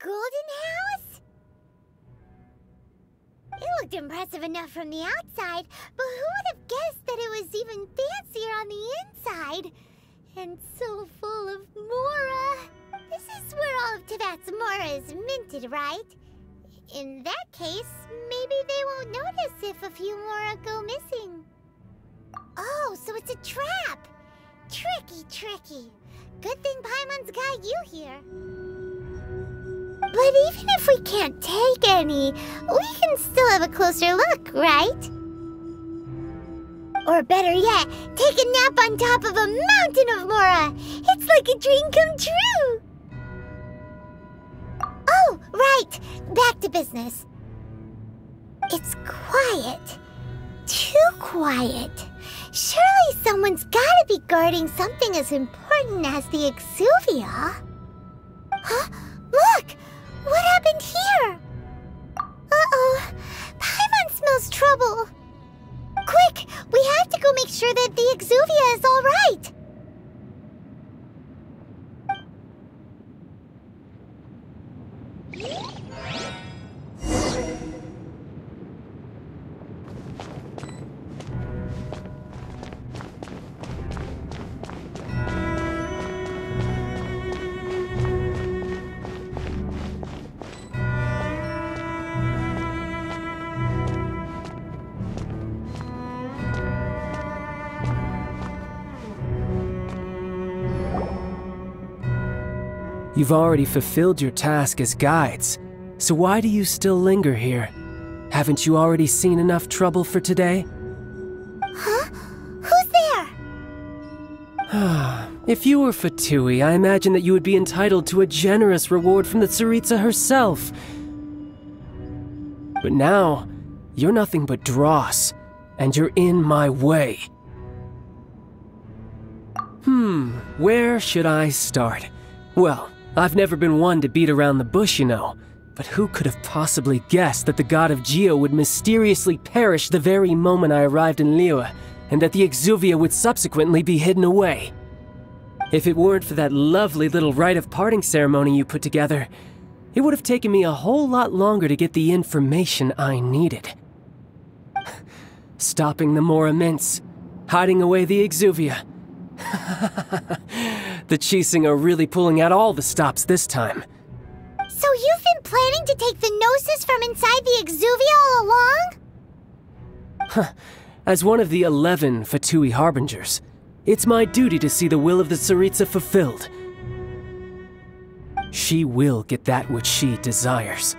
golden house? It looked impressive enough from the outside, but who would have guessed that it was even fancier on the inside? And so full of mora. This is where all of Teyvat's mora is minted, right? In that case, maybe they won't notice if a few mora go missing. Oh, so it's a trap! Tricky. Good thing Paimon's got you here. But even if we can't take any, we can still have a closer look, right? Or better yet, take a nap on top of a mountain of mora! It's like a dream come true! Oh, right! Back to business. It's quiet. Too quiet. Surely someone's gotta be guarding something as important as the Exuvia. Huh? Look! What happened here? Uh-oh. Paimon smells trouble. Quick! We have to go make sure that the Exuvia is all right. You've already fulfilled your task as guides, so why do you still linger here? Haven't you already seen enough trouble for today? Huh? Who's there? If you were Fatui, I imagine that you would be entitled to a generous reward from the Tsaritsa herself. But now, you're nothing but dross, and you're in my way. Where should I start? Well, I've never been one to beat around the bush, you know. But who could have possibly guessed that the god of Geo would mysteriously perish the very moment I arrived in Liyue, and that the Exuvia would subsequently be hidden away? If it weren't for that lovely little rite of parting ceremony you put together, it would have taken me a whole lot longer to get the information I needed. Stopping the Mora Mints, hiding away the Exuvia. The Chising are really pulling out all the stops this time. So you've been planning to take the Gnosis from inside the Exuvia all along? As one of the 11 Fatui Harbingers, it's my duty to see the will of the Tsaritsa fulfilled. She will get that which she desires.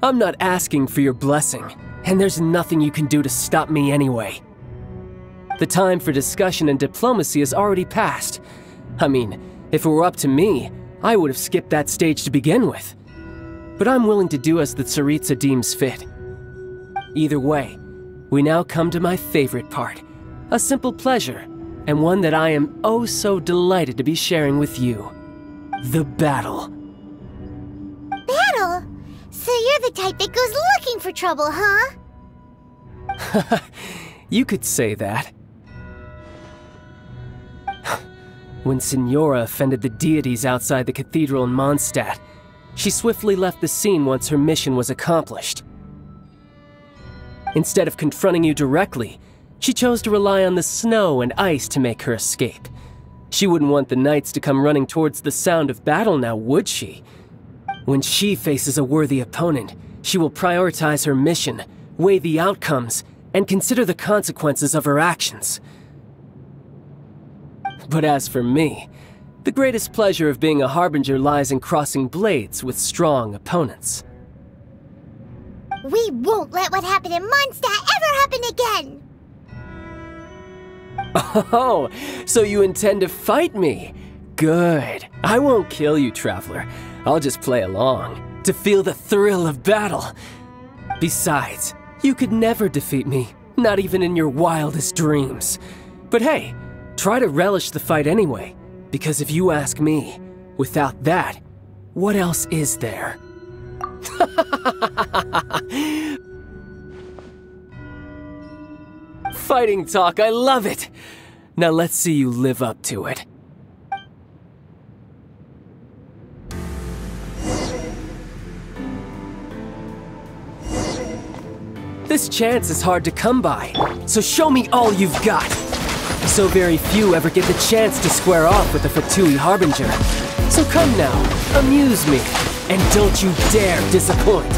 I'm not asking for your blessing, and there's nothing you can do to stop me anyway. The time for discussion and diplomacy has already passed. I mean, if it were up to me, I would have skipped that stage to begin with. But I'm willing to do as the Tsaritsa deems fit. Either way, we now come to my favorite part. A simple pleasure, and one that I am oh so delighted to be sharing with you. The battle. Battle? So you're the type that goes looking for trouble, huh? You could say that. When Signora offended the deities outside the cathedral in Mondstadt, she swiftly left the scene once her mission was accomplished. Instead of confronting you directly, she chose to rely on the snow and ice to make her escape. She wouldn't want the knights to come running towards the sound of battle now, would she? When she faces a worthy opponent, she will prioritize her mission, weigh the outcomes, and consider the consequences of her actions. But as for me, the greatest pleasure of being a Harbinger lies in crossing blades with strong opponents. We won't let what happened in Mondstadt ever happen again! Oh, so you intend to fight me? Good. I won't kill you, Traveler. I'll just play along, to feel the thrill of battle. Besides, you could never defeat me, not even in your wildest dreams. But hey, try to relish the fight anyway, because if you ask me, without that, what else is there? Fighting talk, I love it! Now let's see you live up to it. This chance is hard to come by, so show me all you've got. So very few ever get the chance to square off with the Fatui Harbinger. So come now, amuse me, and don't you dare disappoint.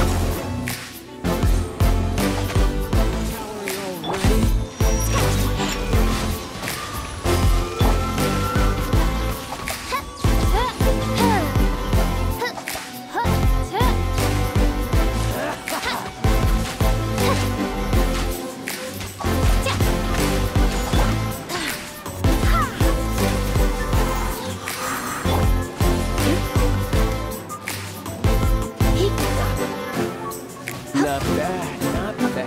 Not bad, not bad.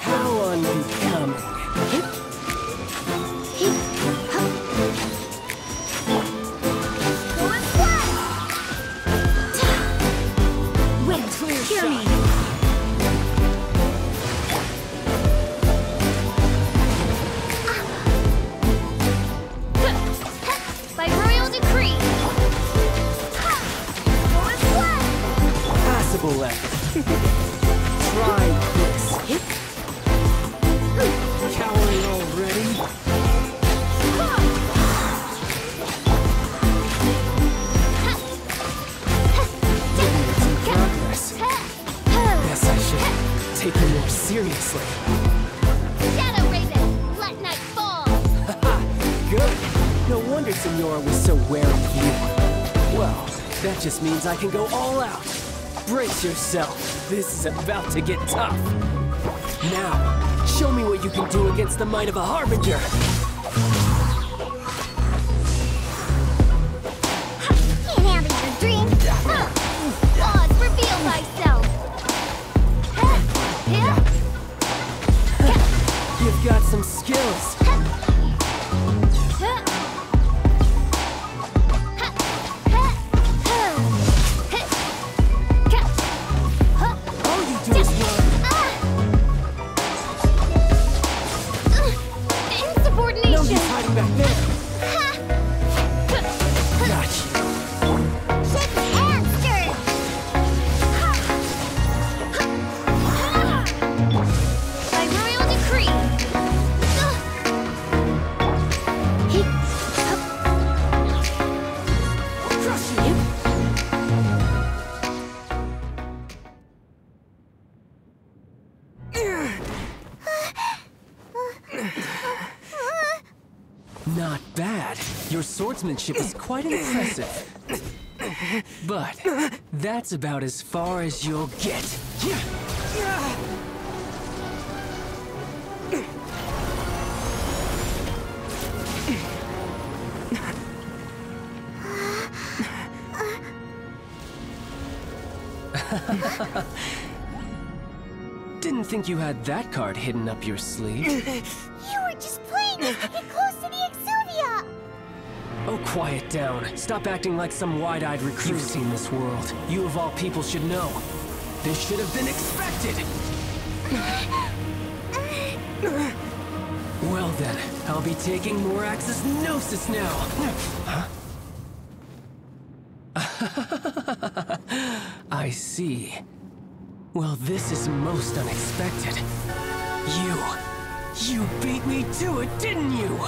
How unbecoming. Hear me. By royal decree. Passable effort. Try this. Cowering already? It's in progress. Guess I should take it more seriously. Shadow Raven, let night fall. Haha, good. No wonder Senora was so wary of you. Well, that just means I can go all out. Brace yourself. This is about to get tough. Now, show me what you can do against the might of a Harbinger. Can't handle your dream. Oz, reveal thyself. You've got some skills. All you do is run. Insubordination. No use hiding back there. Got you. Shake and stir. By royal decree. Crush you. Not bad. Your swordsmanship is quite impressive. But that's about as far as you'll get. Didn't think you had that card hidden up your sleeve. You were just playing us to get close to the Exuvia. Oh, quiet down. Stop acting like some wide-eyed recruit. You've seen this world. You of all people should know. This should have been expected! Well then, I'll be taking Morax's Gnosis now! Huh? I see. Well, this is most unexpected. You beat me to it, didn't you?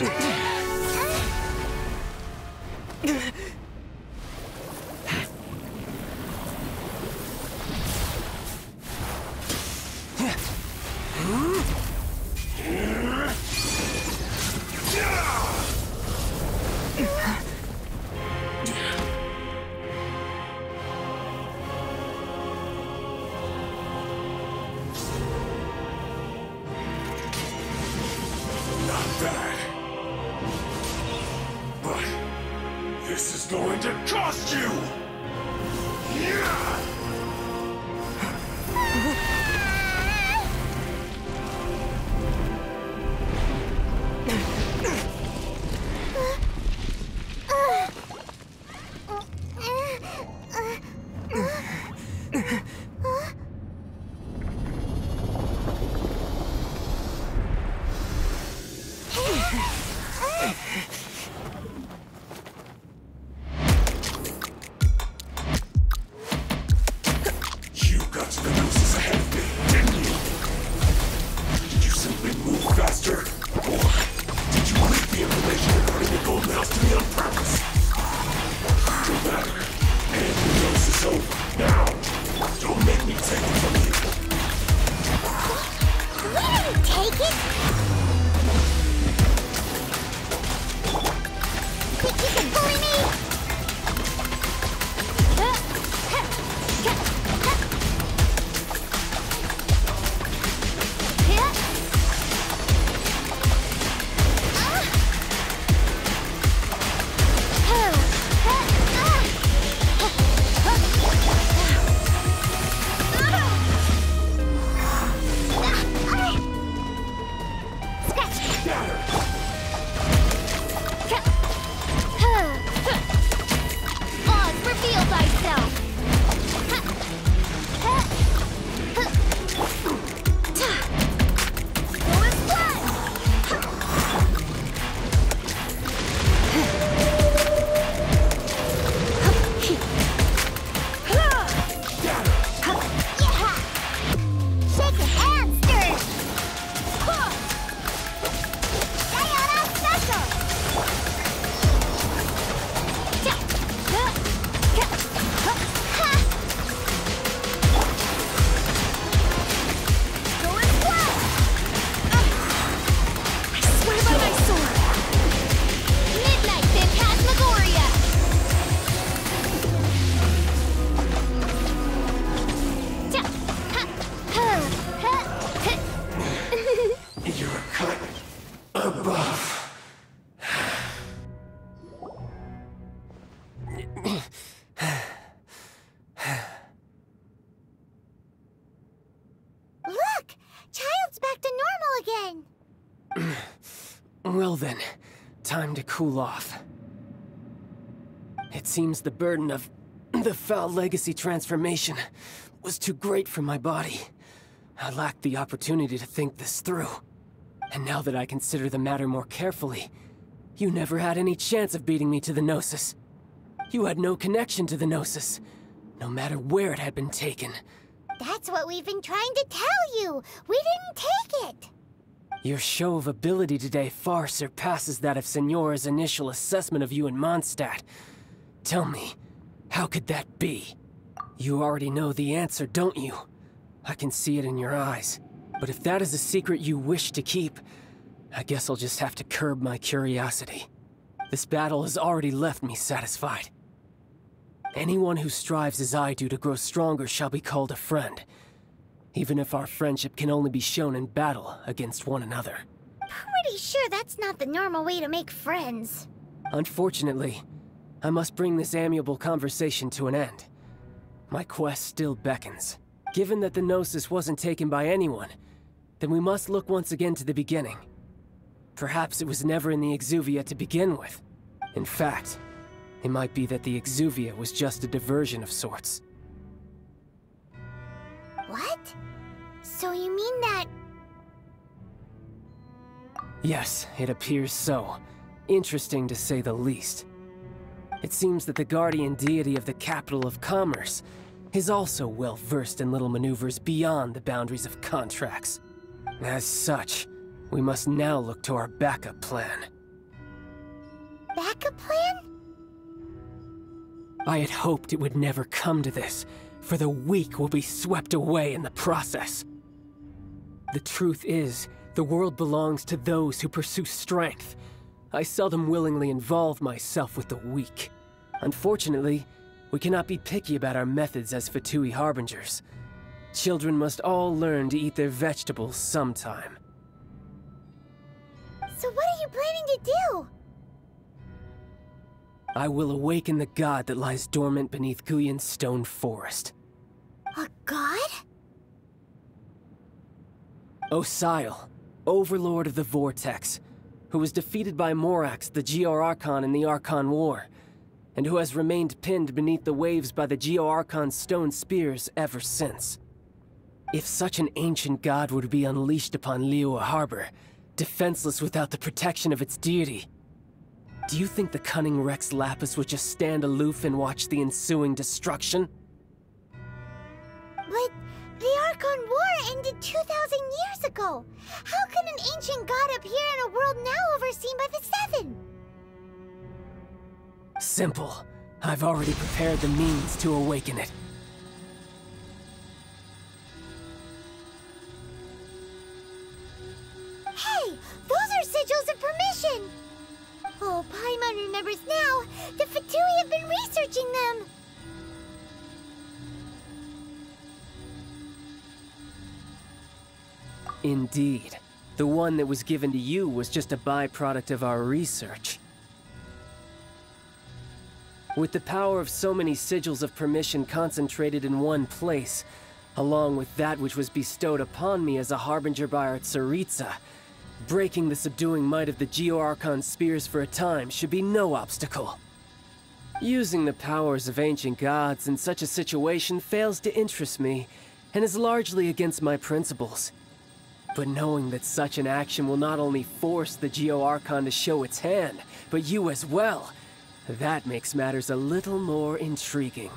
This is going to cost you! take it! Think you can bully me? Well then, time to cool off. It seems the burden of the foul legacy transformation was too great for my body. I lacked the opportunity to think this through. And now that I consider the matter more carefully, you never had any chance of beating me to the Gnosis. You had no connection to the Gnosis, no matter where it had been taken. That's what we've been trying to tell you! We didn't take it! Your show of ability today far surpasses that of Signora's initial assessment of you in Mondstadt. Tell me, how could that be? You already know the answer, don't you? I can see it in your eyes. But if that is a secret you wish to keep, I guess I'll just have to curb my curiosity. This battle has already left me satisfied. Anyone who strives as I do to grow stronger shall be called a friend, even if our friendship can only be shown in battle against one another. Pretty sure that's not the normal way to make friends. Unfortunately, I must bring this amiable conversation to an end. My quest still beckons. Given that the Gnosis wasn't taken by anyone, then we must look once again to the beginning. Perhaps it was never in the Exuvia to begin with. In fact, it might be that the Exuvia was just a diversion of sorts. What? So you mean that... Yes, it appears so. Interesting to say the least. It seems that the guardian deity of the capital of commerce is also well versed in little maneuvers beyond the boundaries of contracts. As such, we must now look to our backup plan. Backup plan? I had hoped it would never come to this, for the weak will be swept away in the process. The truth is, the world belongs to those who pursue strength. I seldom willingly involve myself with the weak. Unfortunately, we cannot be picky about our methods as Fatui Harbingers. Children must all learn to eat their vegetables sometime. So what are you planning to do? I will awaken the god that lies dormant beneath Guyan's stone forest. A god? Osial, overlord of the Vortex, who was defeated by Morax, the Geo-Archon in the Archon War, and who has remained pinned beneath the waves by the Geo-Archon's stone spears ever since. If such an ancient god were to be unleashed upon Liyue Harbor, defenseless without the protection of its deity, do you think the cunning Rex Lapis would just stand aloof and watch the ensuing destruction? But the Archon War ended 2,000 years ago. How can an ancient god appear in a world now overseen by the Seven? Simple. I've already prepared the means to awaken it. information! Oh, Paimon remembers now! The Fatui have been researching them! Indeed. The one that was given to you was just a byproduct of our research. With the power of so many sigils of permission concentrated in one place, along with that which was bestowed upon me as a harbinger by our Tsaritsa, breaking the subduing might of the Geo-Archon spears for a time should be no obstacle. Using the powers of ancient gods in such a situation fails to interest me, and is largely against my principles. But knowing that such an action will not only force the Geo-Archon to show its hand, but you as well, that makes matters a little more intriguing.